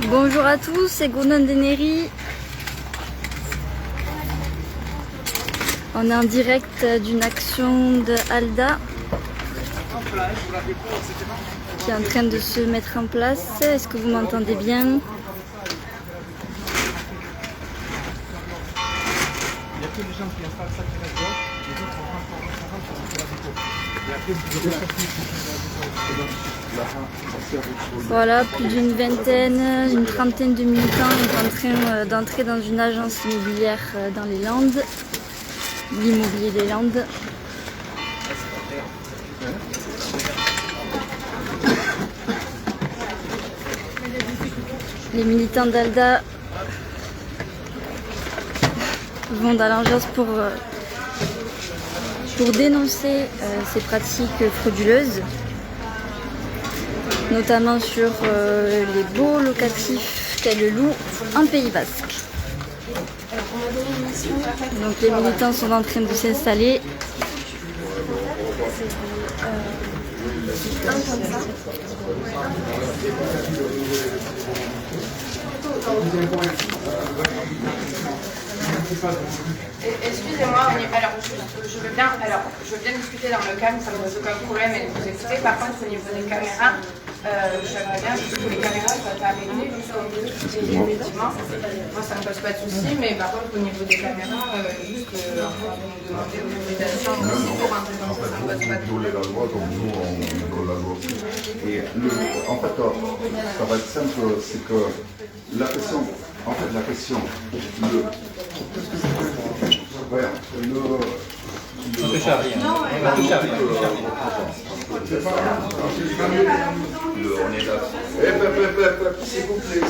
Bonjour à tous, c'est Gounan Deneri. On est en direct d'une action de Alda qui est en train de se mettre en place. Est-ce que vous m'entendez bien? Voilà, plus d'une vingtaine, une trentaine de militants sont en train d'entrer dans une agence immobilière dans les Landes, l'immobilier des Landes. Les militants d'Alda vont dans l'agence pour dénoncer ces pratiques frauduleuses, notamment sur les baux locatifs tels loup en Pays Basque. Donc les militants sont en train de s'installer. Excusez-moi, alors je veux bien discuter dans le calme, ça ne me pose aucun problème et vous écouter. Par contre, au niveau des caméras, j'aimerais bien juste que les caméras soient arrêtées jusqu'au milieu. Et effectivement, moi ça ne me pose pas de soucis, mais par contre, au niveau des caméras, juste nous demander l'autorisation pour rentrer dans ça, ça ne me pose pas de problème. La loi, comme nous, on viole la loi aussi. Et en fait, ça va être simple, c'est que la question, On touche à rien. On touche à rien. on est là. S'il vous plaît.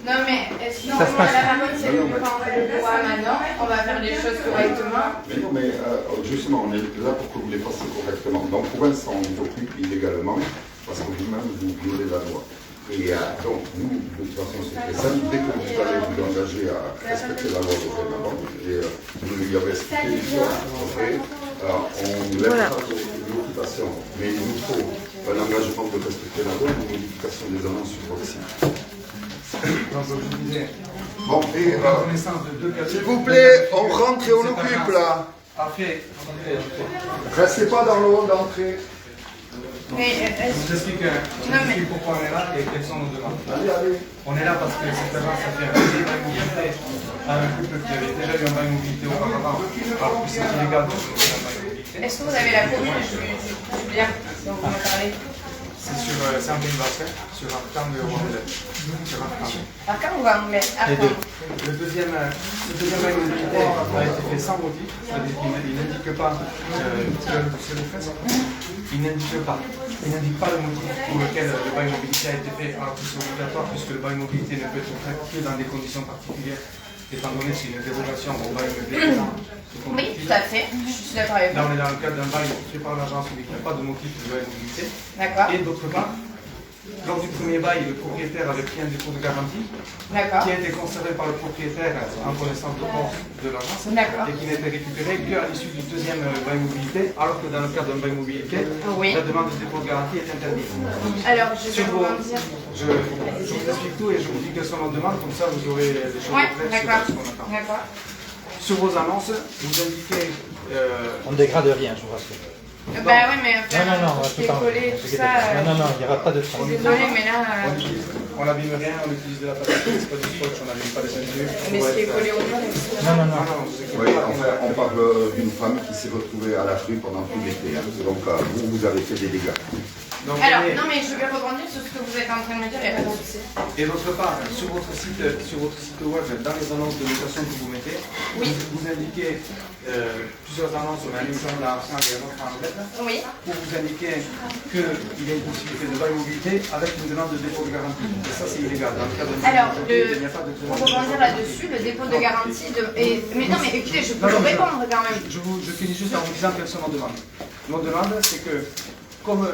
Non mais, excusez-moi, la parole c'est le droit maintenant, on va faire les choses correctement. Mais non, mais justement, on est là pour que vous les fassiez correctement. Donc pour l'instant, on vous occupe illégalement, parce que vous-même, vous violez la loi. Et donc, nous, de toute façon, c'est très simple. Dès que vous allez vous engager à respecter la loi dorénavant, et vous lui avez expliqué l'histoire, on lève pas l'occupation. Mais il nous faut un engagement de respecter la loi et une modification des annonces sur votre site. Donc, je disais, Bon, et reconnaissance de deux cas. s'il vous plaît, on rentre et on occupe là. Après, Restez pas dans le hall d'entrée. Mais je vous explique pourquoi on est là et quelles sont nos demandes. Allez. On est là parce que cette agence a fait un bail mobilité à un couple qui avait déjà eu un bail mobilité auparavant, alors que c'est illégal de trouver un bail mobilité. est-ce que vous avez la commune du bien dont vous me parlez? C'est un Pays Basque, sur un terme de Rwanda. Sur un terme. Arkham ou Anglais? Arkham. Le deuxième bail mobilité a été fait sans motif, c'est-à-dire qu'il n'indique pas il n'indique pas le motif pour lequel le bail mobilité a été fait alors que c'est obligatoire, puisque le bail mobilité ne peut être fait que dans des conditions particulières, étant donné que c'est une dérogation au bail mobilité. Oui, tout à fait, je suis d'accord avec Là, vous. on est dans le cadre d'un bail fait par l'agence, mais il n'y a pas de motif de bail mobilité. D'accord, Et d'autre part, lors du premier bail, le propriétaire avait pris un dépôt de garantie d'accord, qui a été conservé par le propriétaire en connaissance de cause de l'agence D'accord. et qui n'a été récupéré qu'à l'issue du deuxième bail mobilité, alors que dans le cadre d'un bail mobilité, Oui. la demande de dépôt de garantie est interdite. alors je vais Sur vous vos- en dire. Je vous explique tout et je vous dis quelles sont nos demandes, comme ça vous aurez des choses Oui, concrètes d'accord, sur ce qu'on attend. d'accord. Sur vos annonces, vous indiquez On ne dégrade rien, je vous rassure. Bah oui, mais faire Non, tout tout en décoller, tout ça, Non, il n'y aura pas de je travail. suis désolée, mais là, on n'abîme rien, on utilise de la pâte, c'est pas du scotch, on n'abîme pas les ceintures. mais ce qui est collé au mur, etc. Non. vous inquiétez Oui, pas. enfin, on parle d'une femme qui s'est retrouvée à la rue pendant tout l'été. Hein. Donc, vous avez fait des dégâts. Donc, Alors, et- non mais je vais rebondir sur ce que vous êtes en train de me dire, il n'y a pas de souci. Et d'autre part, sur votre site web, dans les annonces de location que vous mettez, Oui. vous indiquez plusieurs annonces, on a une mission dans et un autre en lettres, Oui, où vous indiquez qu'il y a une possibilité de bail mobilité avec une demande de dépôt de garantie. Et ça, c'est illégal. Dans le cadre de alors, il n'y a pas de pour rebondir là-dessus, le dépôt de garantie de... Mais non mais écoutez, je peux Non, vous mais répondre quand même. je finis juste en vous disant quelles sont nos demandes. Nos demandes, c'est que, comme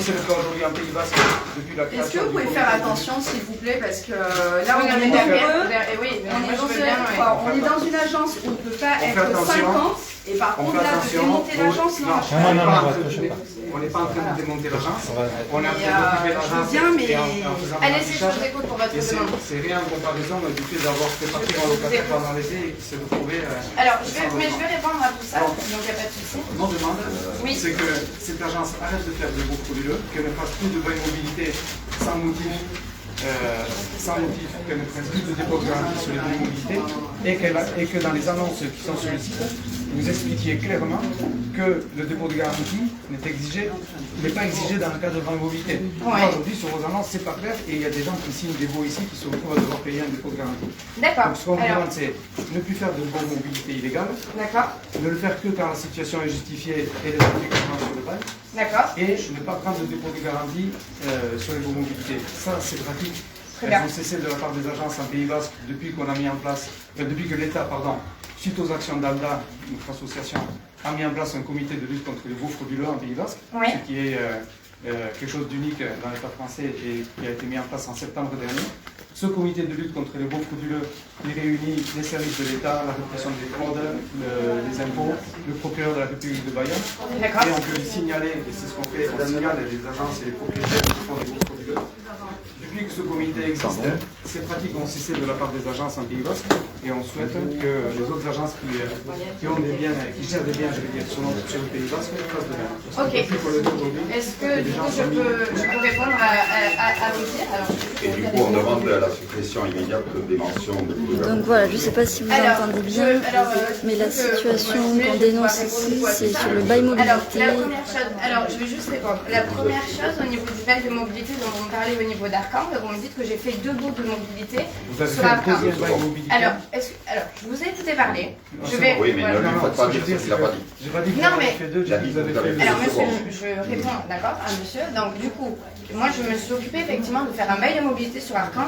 c'est le cas aujourd'hui en Pays Basque, depuis la création Est-ce que vous pouvez du faire comité- attention, s'il vous plaît, parce que là, on Oui, non, est mais nombreux, derrière, oui, on moi est je dans veux bien, ouais. on est dans une agence où on ne peut pas On fait être attention. 50. Et par On contre, fait là, de attention. démonter l'agence, non. On n'est pas en train de démonter l'agence. On est en train Mais, d'occuper je l'agence. veux bien, mais- et en faisant de Allez-y, je l'affichage. vous écoute pour votre Et demande. c'est rien en comparaison du fait d'avoir fait partir un locataire pendant l'été et qui s'est retrouvé. Alors, je vais répondre à tout ça, donc il n'y a pas de souci. Mon demande, Oui. c'est que cette agence arrête de faire de beaux frauduleux, qu'elle ne fasse plus de bail mobilité sans motif, qu'elle ne prenne plus de dépôt de garantie sur les bails mobilité et que dans les annonces qui sont sur le site, vous expliquiez clairement que le dépôt de garantie n'est pas exigé dans le cadre de bail mobilité. Moi, aujourd'hui, sur vos annonces, c'est pas clair et il y a des gens qui signent des baux ici qui se retrouvent à devoir payer un dépôt de garantie. D'accord. Donc, ce qu'on vous Alors, demande, c'est ne plus faire de baux mobilité illégale, d'accord. ne le faire que quand la situation est justifiée et les applications sur le bail, D'accord. et ne pas prendre de dépôt de garantie sur les baux mobilités. Ça, c'est pratique. Très Elles bien. ont cessé de la part des agences en Pays Basque depuis qu'on a mis en place, depuis que l'État, suite aux actions d'ALDA, notre association, a mis en place un comité de lutte contre les baux frauduleux en Pays Basque, Oui. ce qui est quelque chose d'unique dans l'État français et qui a été mis en place en septembre dernier. Ce comité de lutte contre les baux frauduleux, il réunit les services de l'État, la répression des fraudes, les impôts, le procureur de la République de Bayonne. D'accord. Et on peut lui signaler, et c'est ce qu'on fait, on signale les agences et les propriétaires qui font des baux frauduleux. Depuis que ce comité existe, ces pratiques ont cessé de la part des agences en Pays Basque et on souhaite que les autres agences qui ont des biens, qui gèrent des biens, je veux dire, sur le Pays Basque, fassent de même. Ok. Est-ce que du coup je peux répondre à vous dire alors, Et du coup, on demande la suppression immédiate des mentions de Donc voilà, je ne sais pas si vous entendez bien, mais la situation qu'on dénonce ici, c'est sur le bail Alors, mobilité. la première chose, alors je vais juste répondre. La première chose au niveau du bail de mobilité dont vous me parlez au niveau d'Arcan, vous me dites que j'ai fait 2 baux de mobilité Vous avez sur fait Arcan. le deuxième bail mobilité. Alors, je vous ai écouté parler. Je vais. Oui, mais voilà. ne lui faites pas dire ce qu'il n'a pas dit. J'ai pas dit que Non, vous mais- avez fait deux, j'ai dit que vous avez fait Alors deux. monsieur, je réponds d'accord à monsieur. Donc du coup, moi je me suis occupée effectivement de faire un bail de mobilité sur Arcan,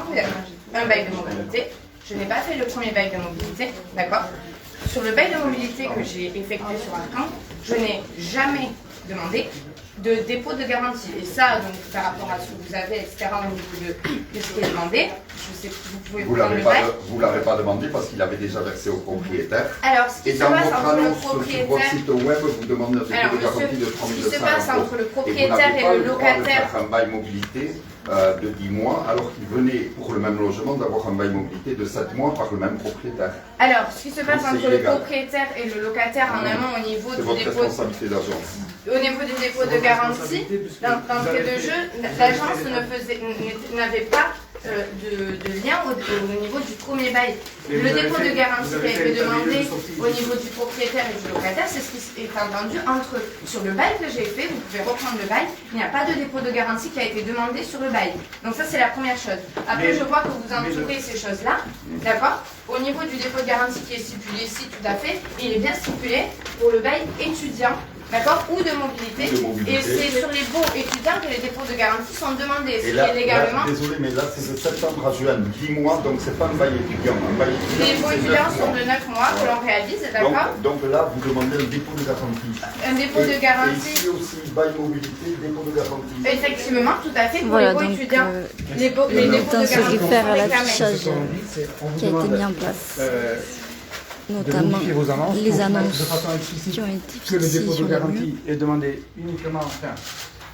un bail de mobilité. Je n'ai pas fait le premier bail de mobilité, d'accord. Sur le bail de mobilité que j'ai effectué sur Arcan, je n'ai jamais demandé de dépôt de garantie. Et ça, donc par rapport à ce que vous avez, etc., au niveau de ce qui est demandé, je sais que vous pouvez Vous prendre ne le bail. l'avez pas demandé parce qu'il avait déjà versé au propriétaire. Alors, ce qui Et se dans passe votre entre le annonce sur votre propriétaire... site web, vous demandez un dépôt Alors, de garantie monsieur, de ce 3 qui 200 se passe euros. entre le Et vous propriétaire n'avez et pas le le droit de locataire... faire un bail mobilité de 10 mois, alors qu'il venait pour le même logement d'avoir un bail mobilité de 7 mois par le même propriétaire. Alors, ce qui se passe Donc, c'est entre le illégal. propriétaire et le locataire en amont au niveau C'est du votre dépôt, responsabilité d'agence. au niveau du dépôt de garantie, d'entrée de jeu, l'agence n'avait pas de lien au niveau du premier bail. Mais Le vous avez dépôt fait- de garantie vous qui a avez été fait l'état des demandé lieux de sortie. au niveau du propriétaire et du locataire, c'est ce qui est entendu entre eux. Sur le bail que j'ai fait, vous pouvez reprendre le bail, il n'y a pas de dépôt de garantie qui a été demandé sur le bail. Donc ça, c'est la première chose. Après, Mais- je vois que vous mais entourez ces choses-là, d'accord? Au niveau du dépôt de garantie qui est stipulé ici, tout à fait, il est bien stipulé pour le bail étudiant, d'accord? Ou de mobilité. Ou de mobilité. Et c'est sur les baux étudiants que les dépôts de garantie sont demandés, ce Et qui là, est légalement. désolé, mais là, c'est de septembre à juin, 10 mois, donc c'est pas un bail étudiant. Un bail étudiant, Les baux c'est 9 étudiants sont mois. de 9 mois que l'on réalise, d'accord? Donc là, vous demandez un dépôt de garantie. Un dépôt de Et garantie. ici aussi, bail mobilité, dépôt de garantie. Effectivement, tout à fait, pour Voilà, les baux donc étudiants. Les dépôts de maintenant, garantie se réfère sont à réclamés. l'affichage Ce qu'on dit, c'est on vous qui a été demande, mis en place, de notamment modifier vos annonces les pour mettre annonces de façon explicite qui ont été que le fixées dépôt de sur le mur. garantie est demandé uniquement, enfin,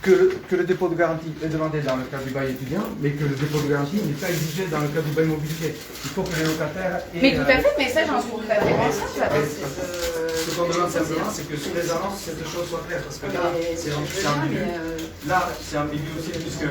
que le dépôt de garantie est demandé dans le cadre du bail étudiant, mais que le dépôt de garantie n'est pas exigé dans le cadre du bail mobilité. Il faut que les locataires aient... Mais tout à fait, mais ça, j'en suis tout à fait consciente. Ce qu'on demande simplement, c'est que sur les annonces, cette chose soit claire, parce que là, c'est ambigu. Là, c'est ambigu aussi, puisque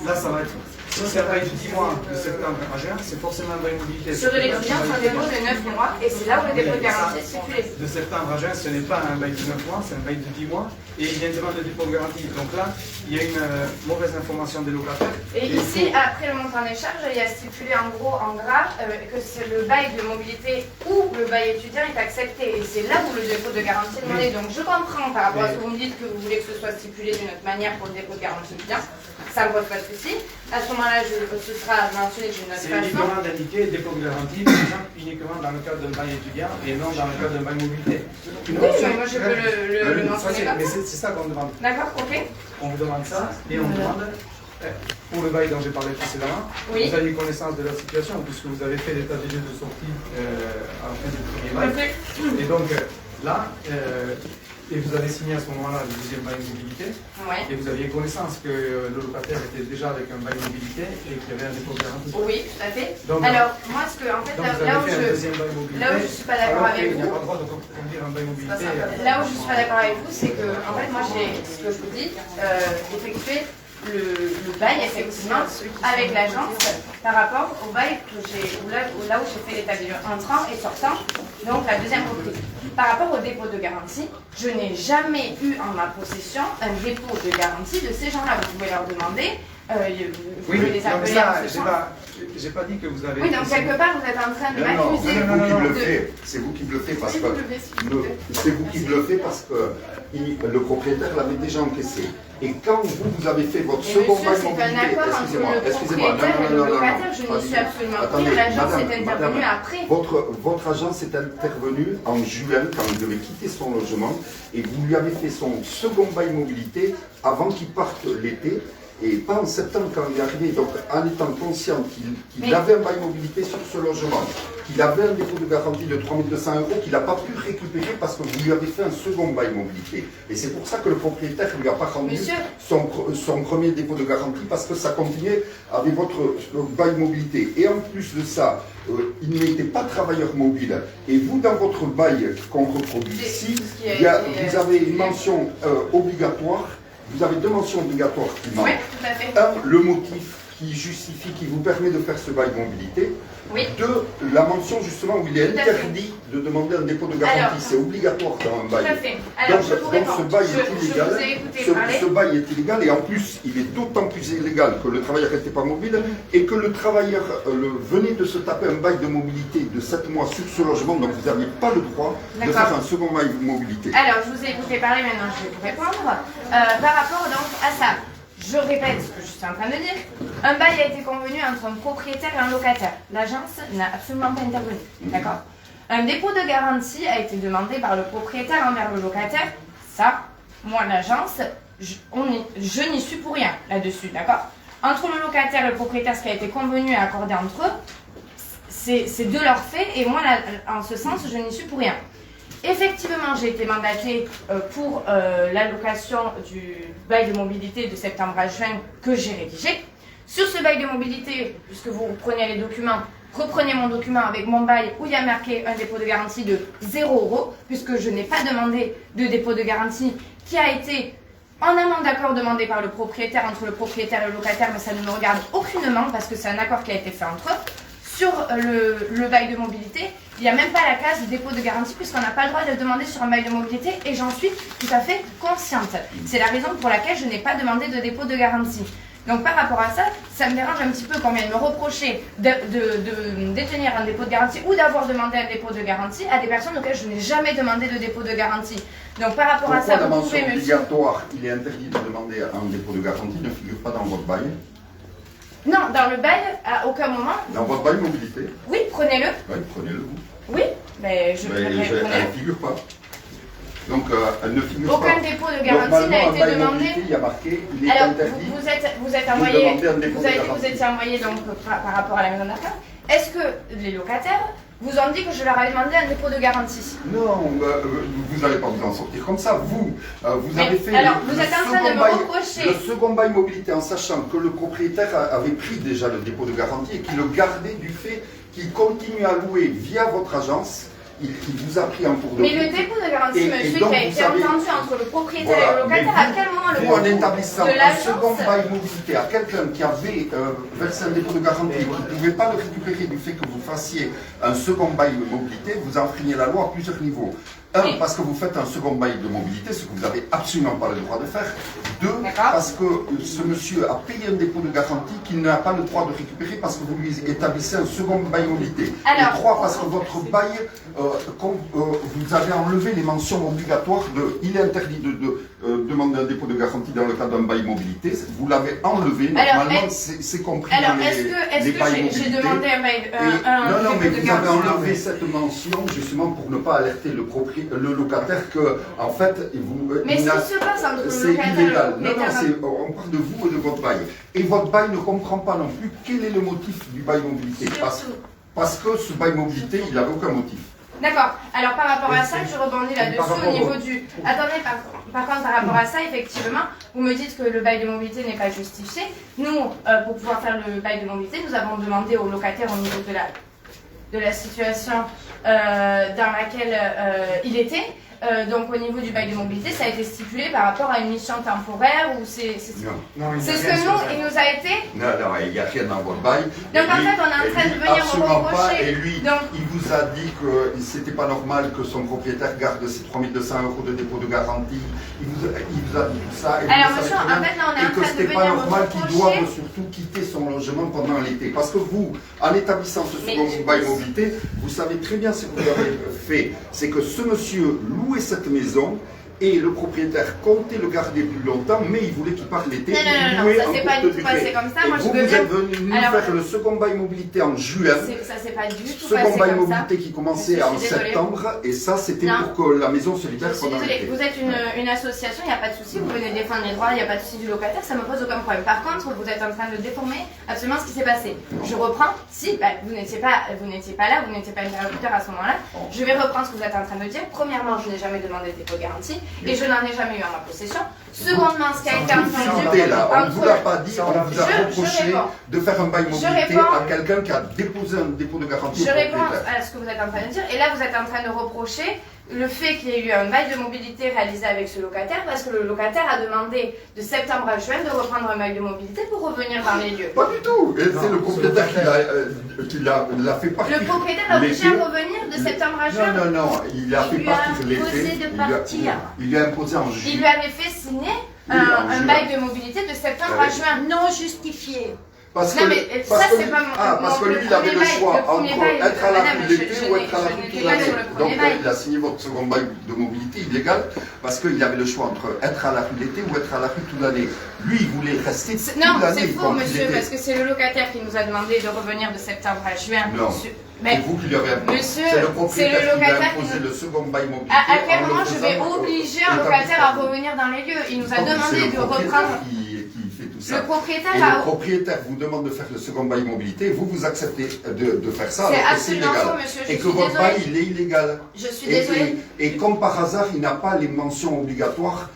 là, ça va être... Si c'est un bail de 10 mois de septembre à juin, c'est forcément un bail mobilité. Sur les étudiants, c'est un dépôt de 9 mois, et c'est là où le dépôt de garantie est stipulé. De septembre à juin, ce n'est pas un bail de 9 mois, c'est un bail de 10 mois. Et il y a une demande de dépôt de garantie. Donc là, il y a une mauvaise information des locataires. Et ici, après le montant des charges, il y a stipulé en gros, en gras, que c'est le bail de mobilité ou le bail étudiant est accepté. Et c'est là où le dépôt de garantie est demandé. Donc je comprends par rapport à ce que vous me dites que vous voulez que ce soit stipulé d'une autre manière pour le dépôt de garantie étudiant. Ça ne me pose pas de souci. À ce moment-là, ce sera mentionné d'une autre C'est façon. uniquement d'indiquer dépôt de garantie, par exemple, uniquement dans le cadre d'un bail étudiant et non dans le cadre d'un bail mobilité. Oui, mais moi je peux le mentionner comme Mais ça. c'est ça qu'on demande. D'accord, ok. On vous demande ça et on demande, pour le bail dont j'ai parlé précédemment, Oui. vous avez eu connaissance de la situation puisque vous avez fait l'état des lieux de sortie à la fin du premier bail. Ok. Et donc, là, et vous avez signé à ce moment-là le deuxième bail mobilité, Ouais. et vous aviez connaissance que le locataire était déjà avec un bail mobilité et qu'il y avait un dépôt de garantie. Oui, tout à fait. Donc, Alors, moi, ce que, en fait, donc vous là avez où fait un je... deuxième bail mobilité, là où je suis pas d'accord alors avec qu'il n'y a vous- pas le droit de conduire un bail mobilité. Là où je suis pas d'accord avec vous, c'est que, en fait, moi, j'ai, ce que je vous dis, effectué le bail, effectivement, avec l'agence par rapport au bail que j'ai, là où j'ai fait l'état des lieux entrant et sortant, donc la deuxième reprise. Par rapport au dépôt de garantie, je n'ai jamais eu en ma possession un dépôt de garantie de ces gens-là. Vous pouvez leur demander, vous Oui, pouvez les non, mais appeler ça, en ce sens. j'ai pas dit que vous avez... Oui, donc quelque part, vous êtes en train de Non, m'accuser c'est vous qui de... bluffez. C'est vous qui bluffez parce Oui, que vous bluffez, s'il vous plaît. c'est vous qui bluffez parce que le propriétaire l'avait déjà encaissé. Et quand vous avez fait votre Mais second monsieur, bail c'est un mobilité, accord entre le propriétaire et le locataire. Je n'y suis absolument pas. Attendez, L'agence madame, est intervenue après. Votre agence est intervenue en juin quand il devait quitter son logement et vous lui avez fait son second bail mobilité avant qu'il parte l'été. Et pas en septembre quand il est arrivé, donc en étant conscient qu'il avait un bail mobilité sur ce logement, qu'il avait un dépôt de garantie de 3 200 € qu'il n'a pas pu récupérer parce que vous lui avez fait un second bail mobilité. Et c'est pour ça que le propriétaire ne lui a pas rendu son premier dépôt de garantie parce que ça continuait avec votre bail mobilité. Et en plus de ça, il n'était pas travailleur mobile. Et vous, dans votre bail qu'on reproduit ici, vous avez une mention obligatoire. Vous avez deux mentions obligatoires qui manquent. Oui, tout à fait. Un, le motif qui justifie, qui vous permet de faire ce bail mobilité. Oui. Deux, la mention justement où il est Tout à fait. interdit de demander un dépôt de garantie. C'est obligatoire dans un bail. Tout à fait. Alors, Donc, je vous réponds. ce bail Je est illégal. vous ai écouté Ce parler. bail est illégal et en plus, il est d'autant plus illégal que le travailleur n'était pas mobile et que le travailleur venait de se taper un bail de mobilité de 7 mois sur ce logement, donc vous n'aviez pas le droit de D'accord. faire un second bail de mobilité. Alors, je vous ai écouté parler, maintenant je vais vous répondre. Par rapport donc à ça, je répète ce que je suis en train de dire. Un bail a été convenu entre un propriétaire et un locataire. L'agence n'a absolument pas intervenu. D'accord? Un dépôt de garantie a été demandé par le propriétaire envers le locataire. Ça, moi, l'agence, je n'y suis pour rien là-dessus. D'accord? Entre le locataire et le propriétaire, ce qui a été convenu et accordé entre eux, c'est de leur fait. Et moi, là, en ce sens, je n'y suis pour rien. Effectivement, j'ai été mandatée pour l'allocation du bail de mobilité de septembre à juin que j'ai rédigé. Sur ce bail de mobilité, puisque vous reprenez les documents, reprenez mon document avec mon bail où il y a marqué un dépôt de garantie de 0 €, puisque je n'ai pas demandé de dépôt de garantie qui a été en amont d'accord demandé par le propriétaire, entre le propriétaire et le locataire, mais ça ne me regarde aucunement parce que c'est un accord qui a été fait entre eux. Sur le bail de mobilité, il n'y a même pas la case dépôt de garantie puisqu'on n'a pas le droit de le demander sur un bail de mobilité et j'en suis tout à fait consciente. C'est la raison pour laquelle je n'ai pas demandé de dépôt de garantie. Donc par rapport à ça, ça me dérange un petit peu qu'on vienne me reprocher de détenir un dépôt de garantie ou d'avoir demandé un dépôt de garantie à des personnes auxquelles je n'ai jamais demandé de dépôt de garantie. Donc par rapport à ça, Pourquoi la vous mention pouvez me... obligatoire, il est interdit de demander un dépôt de garantie, ne figure pas dans votre bail? Non, dans le bail, à aucun moment... Dans votre bail mobilité? Oui, prenez-le. Oui, prenez-le vous. Oui, mais je Mais prenez-le. elle ne figure pas. Donc elle ne figure Aucun pas. dépôt de garantie n'a été demandé. Il y a marqué, il est Alors, interdit. vous êtes de envoyé, demander un dépôt vous de avez dit que garantie. vous étiez envoyé donc par rapport à la maison d'arcade. Est-ce que les locataires vous ont dit que je leur avais demandé un dépôt de garantie? Non, vous n'allez pas vous en sortir comme ça. Vous Mais, avez fait alors, vous êtes en train de second me bail- reprocher. le second bail mobilité en sachant que le propriétaire avait pris déjà le dépôt de garantie et qu'il le gardait du fait qu'il continue à louer via votre agence. Il vous a pris en cours de Mais route. le dépôt de garantie, Et monsieur, donc, qui a vous été savez- entendu entre le propriétaire Voilà. et le locataire, Mais à quel moment le vous, en cours établissant de un second l'agence... bail mobilité à quelqu'un qui avait versé un dépôt de garantie et qui ne pouvait pas le récupérer du fait que vous fassiez un second bail mobilité, vous enfreignez la loi à plusieurs niveaux. Un, Oui. parce que vous faites un second bail de mobilité, ce que vous n'avez absolument pas le droit de faire. Deux, D'accord. parce que ce monsieur a payé un dépôt de garantie qu'il n'a pas le droit de récupérer parce que vous lui établissez un second bail mobilité. Alors- Et trois, parce que votre bail, vous avez enlevé les mentions obligatoires de il est interdit de demander un dépôt de garantie dans le cadre d'un bail mobilité. Vous l'avez enlevé, Alors, normalement c'est compris Alors, dans est-ce les que bails j'ai mobilité. demandé un bail, Et- un non, mais dépôt de vous avez garantie? enlevé cette mention justement pour ne pas alerter le locataire que, en fait, Mais il ce n'a- qui se passe entre le c'est locataire et illégal. le Non, non, propriétaire... on parle de vous et de votre bail. Et votre bail ne comprend pas non plus quel est le motif du bail mobilité. Parce que ce bail mobilité, il n'avait aucun motif. D'accord. Alors par rapport à ça, je rebondis là-dessus au niveau du... Attendez, par contre, par rapport à ça, effectivement, vous me dites que le bail de mobilité n'est pas justifié. Nous, pour pouvoir faire le bail de mobilité, nous avons demandé aux locataires au niveau de la situation dans laquelle il était. Donc au niveau du bail de mobilité, ça a été stipulé par rapport à une mission temporaire ou c'est ce que nous, il nous a été. Non, il n'y a rien dans votre bail. Donc en fait, on est en train de venir absolument reprocher. pas. Et lui, donc, il vous a dit que c'était pas normal que son propriétaire garde ses 3 200 € de dépôt de garantie. Il vous a dit tout ça. Et alors monsieur, en fait là, on est en train de venir reprocher. Et que c'était pas normal qu'il doive surtout quitter son logement pendant l'été. Parce que vous, en établissant ce second bail mobilité, vous savez très bien ce que vous avez fait. C'est que ce monsieur louait cette maison et le propriétaire comptait le garder plus longtemps, mais il voulait qu'il parte l'été. Non, ça s'est pas du tout passé comme ça. Moi, vous êtes venu nous faire le second bail mobilité en juin. Ça s'est pas du tout second passé bail comme ça. mobilité qui commençait en septembre, et ça c'était pour que la maison se libère pendant l'été. Vous êtes une association, il n'y a pas de souci, vous venez défendre les droits, il n'y a pas de souci du locataire, ça ne me pose aucun problème. Par contre, vous êtes en train de déformer absolument ce qui s'est passé. Je reprends, si vous n'étiez pas là, vous n'étiez pas interlocuteur à ce moment-là, je vais reprendre ce que vous êtes en train de dire. Premièrement, je n'ai jamais demandé de dépôt de garantie et je n'en ai jamais eu en ma possession. Secondement, ce qui a été entendu. On ne vous l'a pas dit, on vous a reproché de faire un bail mobilité à quelqu'un qui a déposé un dépôt de garantie. Je réponds à ce que vous êtes en train de dire, et là vous êtes en train de reprocher le fait qu'il y ait eu un bail de mobilité réalisé avec ce locataire, parce que le locataire a demandé de septembre à juin de reprendre un bail de mobilité pour revenir dans les lieux. Pas du tout. C'est le propriétaire qui l'a fait partir. Le propriétaire a obligé à revenir de septembre à juin. Non, il a fait partir l'été. Il lui a imposé en juillet. Il lui avait fait signer un bail de mobilité de septembre à juin non justifié. Parce que lui, il avait le choix entre être à la rue l'été ou être à la rue toute l'année. Donc, il a signé votre second bail de mobilité illégal parce qu'il avait le choix entre être à la rue l'été ou être à la rue toute l'année. Lui, il voulait rester toute l'année. Non, c'est faux, monsieur, parce que c'est le locataire qui nous a demandé de revenir de septembre à juin. Non. C'est vous qui lui avez imposé. C'est le propriétaire qui lui a imposé le second bail mobilité. À quel moment je vais obliger un locataire à revenir dans les lieux? Il nous a demandé de reprendre. Le propriétaire, le propriétaire vous demande de faire le second bail mobilité, vous acceptez de faire ça alors que c'est illégal. Monsieur, et que votre bail il est illégal. Je suis désolée. Et comme par hasard, il n'a pas les mentions obligatoires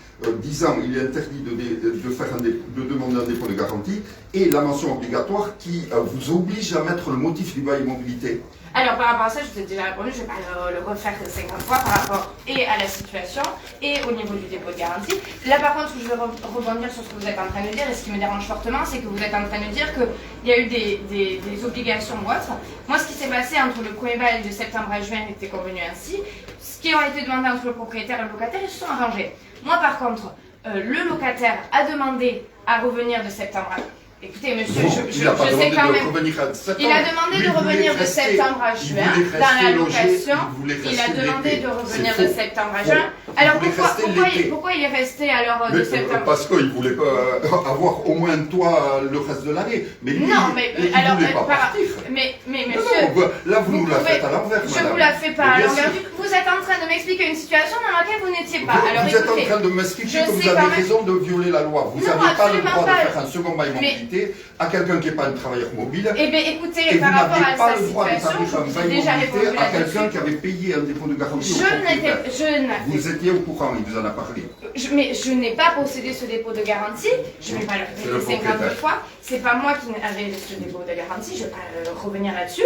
disant il est interdit de demander un dépôt de garantie et la mention obligatoire qui vous oblige à mettre le motif du bail mobilité. Alors par rapport à ça, je vous ai déjà répondu, je ne vais pas le refaire 50 fois par rapport et à la situation et au niveau du dépôt de garantie. Là par contre, je vais rebondir sur ce que vous êtes en train de dire et ce qui me dérange fortement, c'est que vous êtes en train de dire qu'il y a eu des obligations ou autres. Moi, ce qui s'est passé entre le premier bail de septembre à juin était convenu ainsi. Ce qui a été demandé entre le propriétaire et le locataire, ils se sont arrangés. Moi par contre, le locataire a demandé à revenir de septembre à... Écoutez, monsieur, je sais quand même. Il a demandé de revenir de septembre à juin dans la location. Il a demandé de revenir de septembre à juin. Alors pourquoi il est resté alors de septembre? Parce qu'il ne voulait pas avoir au moins toi le reste de l'année. Mais lui, non, mais il alors, voulait pas partir. Mais monsieur, là vous nous la faites à l'envers. Je ne vous la fais pas à l'envers. Vous êtes en train de m'expliquer une situation dans laquelle vous n'étiez pas. Alors vous êtes en train de m'expliquer que vous avez raison de violer la loi. Vous n'avez pas le droit de faire un second bail mobilité à quelqu'un qui n'est pas un travailleur mobile. Eh bien écoutez, et par rapport à pas sa le droit situation, d'établir un bail mobilité à quelqu'un qui avait payé un dépôt de garantie. Vous étiez au courant, il vous en a parlé. Mais je n'ai pas possédé ce dépôt de garantie, je ne vais pas le répéter 52 fois. C'est pas moi qui avais ce dépôt de garantie, je ne vais pas revenir là-dessus.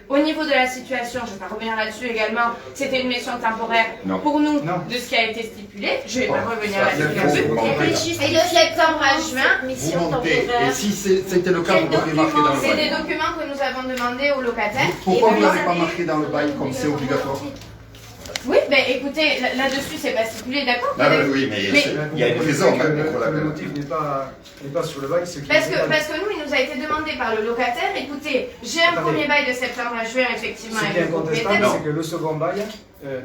Au niveau de la situation, je ne vais pas revenir là-dessus également, c'était une mission temporaire pour nous de ce qui a été stipulé. Je ne vais pas revenir là-dessus. Et de septembre à juin, mission temporaire. Et si c'était le cas, vous l'auriez marqué dans le bail. C'est des documents que nous avons demandés aux locataires. Pourquoi vous ne l'avez pas marqué dans le bail comme c'est obligatoire? Oui, ben écoutez, là-dessus c'est pas stipulé, d'accord? Oui, mais il y a une raison même. Le motif n'est pas sur le bail. Parce que nous, il nous a été demandé par le locataire, écoutez, j'ai un premier bail de septembre à juin, effectivement, avec le propriétaire. Ce qui est incontestable, c'est que le second bail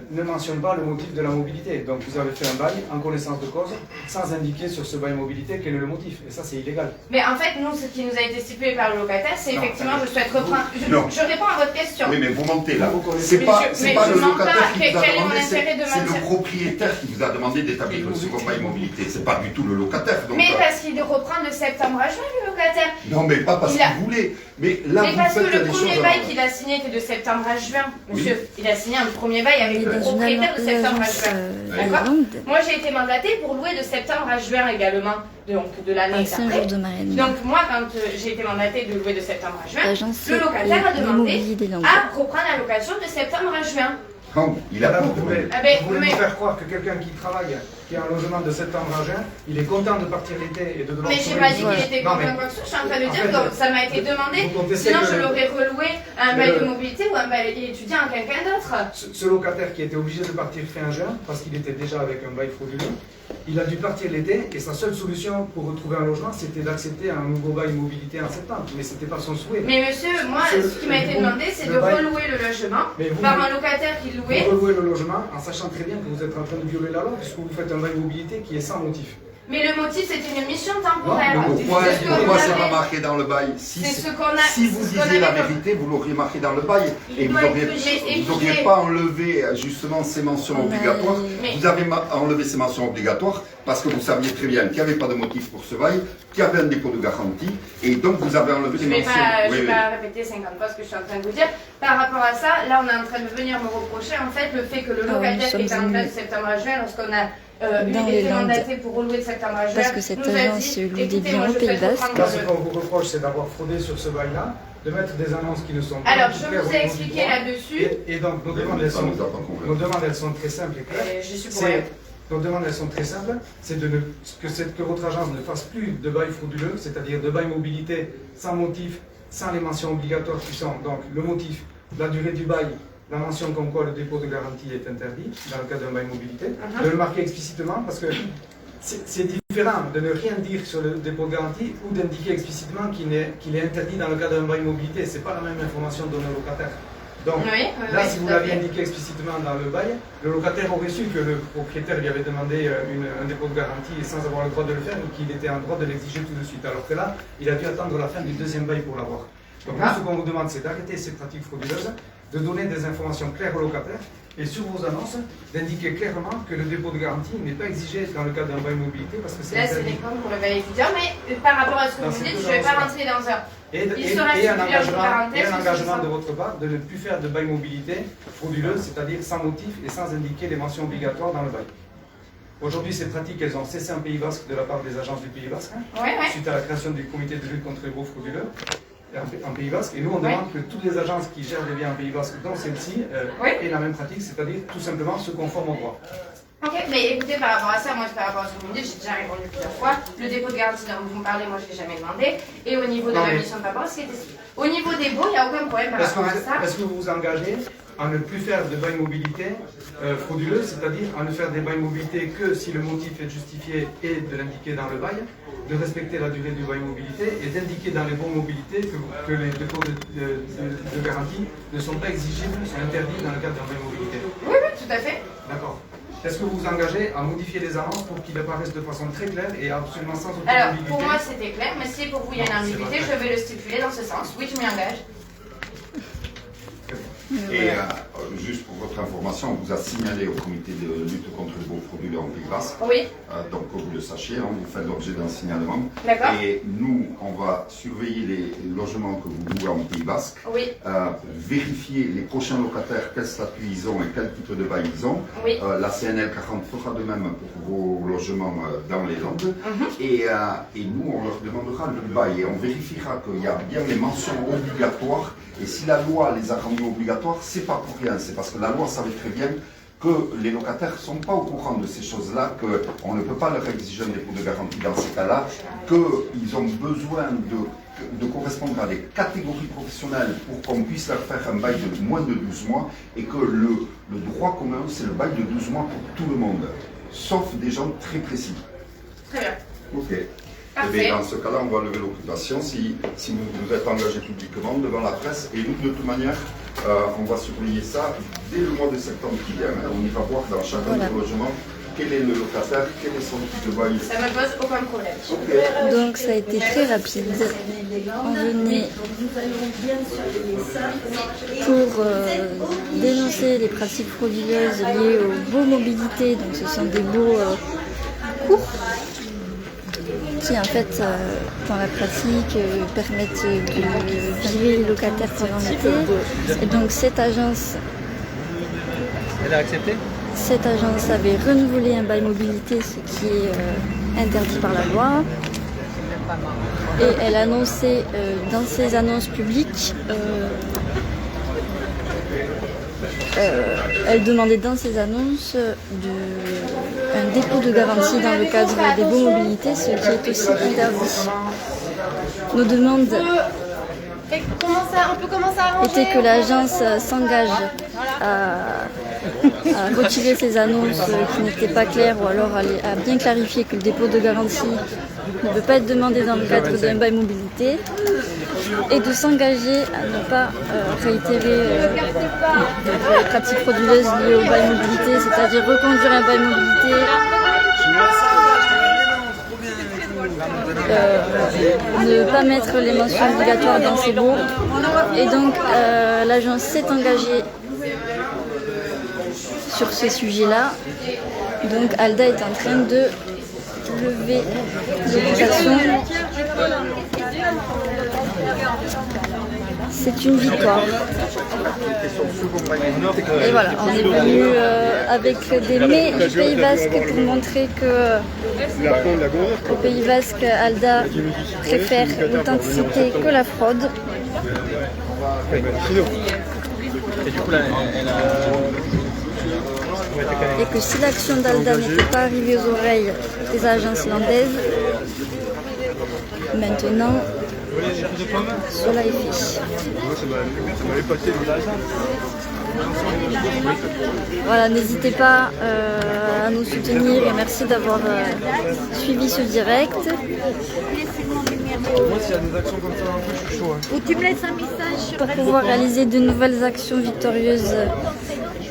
ne mentionne pas le motif de la mobilité. Donc vous avez fait un bail en connaissance de cause, sans indiquer sur ce bail mobilité quel est le motif. Et ça, c'est illégal. Mais en fait, nous, ce qui nous a été stipulé par le locataire, c'est effectivement, je souhaite reprendre... Je réponds à votre question. Oui, mais vous mentez là. C'est pas le locataire qui vous a demandé, c'est le propriétaire qui vous a demandé d'établir le second bail mobilité. C'est pas du tout le locataire. Mais parce qu'il reprend de septembre à juin, le locataire. Non, mais pas parce Il a- qu'il voulait. Mais là, Mais vous parce que faites le les premier choses bail à- qu'il a signé était de septembre à juin, monsieur. Il a signé un premier bail avec le propriétaire de septembre à juin. à D'accord. l'Irlande, Moi, j'ai été mandatée pour louer de septembre à juin également, donc de l'année à Saint-Jour d'après. de Marianne. Donc moi, quand j'ai été mandatée de louer de septembre à juin, L'agence le locataire a l'immobilier des demandé Landes. à reprendre la location de septembre à juin. Non, il a pas Madame, vous voulez, Ah ben, vous voulez mais- nous faire croire que quelqu'un qui travaille, qui a un logement de septembre à juin, il est content de partir l'été et de devoir Mais j'ai trouver pas une dit solution. qu'il était Non, content mais- quoi que ce soit, je suis en train de En dire fait, que ça m'a été demandé, vous contestez sinon que je le- l'aurais reloué un Mais bail le- de mobilité ou un bail étudiant à quelqu'un d'autre. Ce locataire qui était obligé de partir fin juin, parce qu'il était déjà avec un bail frauduleux, il a dû partir l'été et sa seule solution pour retrouver un logement, c'était d'accepter un nouveau bail mobilité en septembre. Mais c'était pas son souhait. Mais monsieur, moi, ce qui m'a été demandé, c'est de le bail- relouer le logement Mais vous- par un locataire qui louait. Vous relouez le logement en sachant très bien que vous êtes en train de violer la loi puisque vous faites un bail mobilité qui est sans motif. Mais le motif, c'était une mission temporaire. Non, Pourquoi, C'est ce que pourquoi vous c'est avez- pas marqué dans le bail? Si, C'est ce qu'on a. si vous ce qu'on disiez la avait- vérité, vous l'auriez marqué dans le bail et Il vous doit être- n'auriez écoutez. pas enlevé justement ces mentions On a- obligatoires. Mais- Vous avez enlevé ces mentions obligatoires parce que vous saviez très bien qu'il n'y avait pas de motif pour ce bail, qu'il y avait un dépôt de garantie et donc vous avez enlevé Je les ne vais mentions. pas, Oui, je vais oui. pas répéter 50 fois ce que je suis en train de vous dire. Par rapport à ça, là, on est en train de venir me reprocher en fait le fait que le Ah, locataire nous qui était en sommes place de septembre à juin, lorsqu'on a dans les été Landes. mandaté pour relouer de septembre à juin, Parce que cette nous a agence dit, loue des écoutez, biens moi, au je Pays fais Basque. reprendre Là, le- ce qu'on vous reproche, c'est d'avoir fraudé sur ce bail-là, de mettre des annonces qui ne sont pas Alors, du je tout vous ai claires au niveau expliqué du droit. là-dessus. Et donc, nos demandes, Ça nous a pas convaincu. nos demandes, elles sont très simples et claires. Et je suis pour rien. Nos demandes, elles sont très simples. C'est de que votre agence ne fasse plus de bail frauduleux, c'est-à-dire de bail mobilité sans motif, sans les mentions obligatoires qui sont donc le motif, la durée du bail, la mention comme quoi le dépôt de garantie est interdit dans le cas d'un bail mobilité. De le marquer explicitement parce que c'est différent de ne rien dire sur le dépôt de garantie ou d'indiquer explicitement qu'il est interdit dans le cas d'un bail mobilité. Ce n'est pas la même information donnée au locataire. Donc, Oui, là, oui, si vous tout à l'aviez fait. indiqué explicitement dans le bail, le locataire aurait su que le propriétaire lui avait demandé un dépôt de garantie et sans avoir le droit de le faire, ou qu'il était en droit de l'exiger tout de suite. Alors que là, il a dû attendre la fin du deuxième bail pour l'avoir. Donc, nous, ce qu'on vous demande, c'est d'arrêter ces pratiques frauduleuses, de donner des informations claires au locataire et sur vos annonces, d'indiquer clairement que le dépôt de garantie n'est pas exigé dans le cas d'un bail mobilité parce que c'est Là, c'est interdit. l'école pour le bail étudiant, mais par rapport à ce que Dans vous cette dites, je ne vais pas agence-là. rentrer dans un. Et, Il et- sera et un stipulé entre engagement, parenthèses et un que engagement c'est de ça. votre part de ne plus faire de bail mobilité frauduleux, c'est-à-dire sans motif et sans indiquer les mentions obligatoires dans le bail. Aujourd'hui, ces pratiques, elles ont cessé en Pays Basque de la part des agences du Pays Basque, Oui, oui. suite à la création du comité de lutte contre les baux frauduleux en Pays Basque. Et nous, on Ouais. demande que toutes les agences qui gèrent des biens en Pays Basque, dont celle-ci, Ouais. aient la même pratique, c'est-à-dire tout simplement se conforment au droit. Ok, mais écoutez, par rapport à ça, moi, par rapport à ce que vous me dites, j'ai déjà répondu plusieurs fois. Le dépôt de garantie dont vous me parlez, moi, je ne l'ai jamais demandé. Et au niveau de Non, la mais- mission de papa, ce qui était. Au niveau des baux, il n'y a aucun problème par Est-ce que, rapport à ça. est-ce que vous vous engagez à ne plus faire de bail mobilité frauduleux, c'est-à-dire à ne faire des bails mobilité que si le motif est justifié et de l'indiquer dans le bail, de respecter la durée du bail mobilité et d'indiquer dans les bons mobilités que les dépôts de garantie ne sont pas exigibles, sont interdits dans le cadre d'un bail mobilité. Oui, oui, tout à fait. D'accord. Est-ce que vous vous engagez à modifier les annonces pour qu'il apparaisse de façon très claire et absolument sans aucune Alors, ambiguïté? pour moi, c'était clair, mais si pour vous, il y a une Non, c'est ambiguïté, pas je vais le stipuler dans ce sens. Oui, je m'y engage. Et juste pour votre information, on vous a signalé au comité de lutte contre les baux frauduleux en Pays Basque. Oui, Donc que vous le sachiez, hein, vous faites l'objet d'un signalement. d'accord. Et nous, on va surveiller les logements que vous louez en Pays Basque, Oui, vérifier les prochains locataires, quel statut ils ont et quel type de bail ils ont. oui. La CNL 40 fera de même pour vos logements dans les Landes. Et nous, on leur demandera le bail et on vérifiera qu'il y a bien les mentions obligatoires. Et si la loi les a rendus obligatoires, c'est pas pour rien. C'est parce que la loi savait très bien que les locataires ne sont pas au courant de ces choses-là, qu'on ne peut pas leur exiger un dépôt de garantie dans ces cas-là, qu'ils ont besoin de correspondre à des catégories professionnelles pour qu'on puisse leur faire un bail de moins de 12 mois et que le droit commun, c'est le bail de 12 mois pour tout le monde, sauf des gens très précis. Très bien. Ok. Eh Parfait. bien, dans ce cas-là, on va lever l'occupation si vous vous êtes engagé publiquement devant la presse. Et nous, de toute manière, on va surveiller ça dès le mois de septembre qui vient. On y va voir dans chacun des logements quel est le locataire, quel est son type de bail. Ça me pose aucun problème. Donc ça a été très rapide. On venait pour dénoncer les pratiques frauduleuses liées aux baux mobilité. Donc ce sont des baux courts qui en fait dans la pratique permettent de virer les locataires pendant l'été. Et donc cette agence avait renouvelé un bail mobilité, ce qui est interdit par la loi. Et elle annonçait dans ses annonces publiques, elle demandait dans ses annonces un dépôt de garantie dans le cadre des baux mobilité, ce qui est aussi interdit. Nos demandes était que l'agence s'engage à retirer ces annonces qui n'étaient pas claires ou alors à bien clarifier que le dépôt de garantie ne peut pas être demandé dans le cadre d'un bail mobilité et de s'engager à ne pas réitérer les pratiques frauduleuses liées au bail mobilité, c'est-à-dire reconduire un bail mobilité, ne pas mettre les mentions obligatoires dans ses baux. Et donc l'agence s'est engagée sur ce sujet-là. Donc Alda est en train de lever des actions. C'est une victoire. Et voilà, on est venu avec des mets du Pays Basque pour montrer que au Pays Basque, Alda préfère l'authenticité que la fraude. Et du coup, là, Et que si l'action d'Alda n'était pas arrivée aux oreilles des agences landaises, maintenant, cela est fait. Voilà, n'hésitez pas à nous soutenir et merci d'avoir suivi ce direct. Moi, s'il y a des actions comme ça, je suis chaud. Ou tu me laisses un message pour pouvoir réaliser de nouvelles actions victorieuses.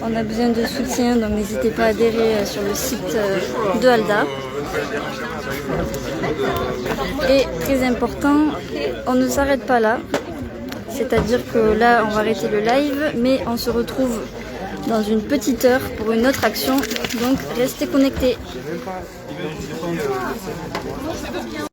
On a besoin de soutien, donc n'hésitez pas à adhérer sur le site de Alda. Et très important, on ne s'arrête pas là. C'est-à-dire que là, on va arrêter le live, mais on se retrouve dans une petite heure pour une autre action. Donc, restez connectés.